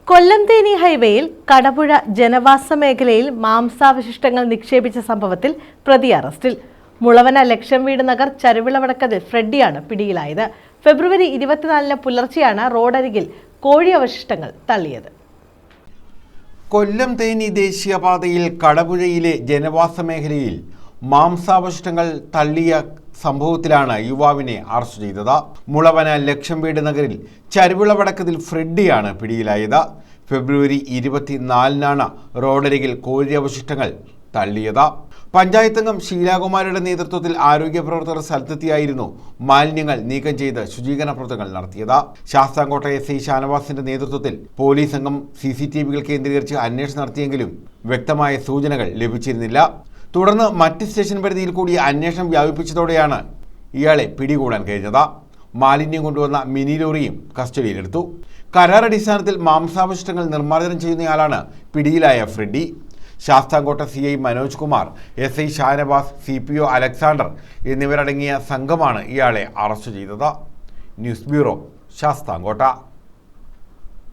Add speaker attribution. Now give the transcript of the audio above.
Speaker 1: കൊല്ലം തേനി ഹൈവേയിൽ കടപുഴ ജനവാസ മേഖലയിൽ മാംസാവശിഷ്ടങ്ങൾ നിക്ഷേപിച്ച സംഭവത്തിൽ പ്രതി അറസ്റ്റിൽ. മുളവന ലക്ഷം വീട് നഗർ ചരുവിളവടക്കതിൽ ഫ്രെഡിയാണ് പിടിയിലായത്. ഫെബ്രുവരി 24 പുലർച്ചെയാണ് റോഡരികിൽ കോഴി അവശിഷ്ടങ്ങൾ തള്ളിയത്.
Speaker 2: കൊല്ലം തേനി ദേശീയപാതയിൽ കടപുഴയിലെ ജനവാസ മേഖലയിൽ മാംസാവശിഷ്ടങ്ങൾ തള്ളിയ സംഭവത്തിലാണ് യുവാവിനെ അറസ്റ്റ് ചെയ്തത്. മുളവന ലക്ഷം വീട് നഗരിൽ ചരുവിളവടക്കതിൽ ഫ്രെഡിയാണ് പിടിയിലായത്. ഫെബ്രുവരി 24 റോഡരികിൽ കോഴി അവശിഷ്ടങ്ങൾ തള്ളിയത്. പഞ്ചായത്ത് അംഗം ഷീലാകുമാരിയുടെ നേതൃത്വത്തിൽ ആരോഗ്യ പ്രവർത്തകർ സ്ഥലത്തെത്തിയായിരുന്നു മാലിന്യങ്ങൾ നീക്കം ചെയ്ത് ശുചീകരണ പ്രവർത്തനങ്ങൾ നടത്തിയത്. ശാസ്താംകോട്ട SI ഷാനവാസിന്റെ നേതൃത്വത്തിൽ പോലീസ് സംഘം CCTVകൾ കേന്ദ്രീകരിച്ച് അന്വേഷണം നടത്തിയെങ്കിലും വ്യക്തമായ സൂചനകൾ ലഭിച്ചിരുന്നില്ല. തുടർന്ന് മറ്റ് സ്റ്റേഷൻ പരിധിയിൽ കൂടി അന്വേഷണം വ്യാപിപ്പിച്ചതോടെയാണ് ഇയാളെ പിടികൂടാൻ കഴിഞ്ഞത്. മാലിന്യം കൊണ്ടുവന്ന മിനി ലോറിയും കസ്റ്റഡിയിലെടുത്തു. കരാർ അടിസ്ഥാനത്തിൽ മാംസാവശിഷ്ടങ്ങൾ നിർമ്മാർജ്ജനം ചെയ്യുന്നയാളാണ് പിടിയിലായ Freddy. Sasthamcotta CI Manoj Kumar, SI Shanavas, CPO Alexander എന്നിവരടങ്ങിയ സംഘമാണ് ഇയാളെ അറസ്റ്റ് ചെയ്തത്. News bureau, Sasthamkotta.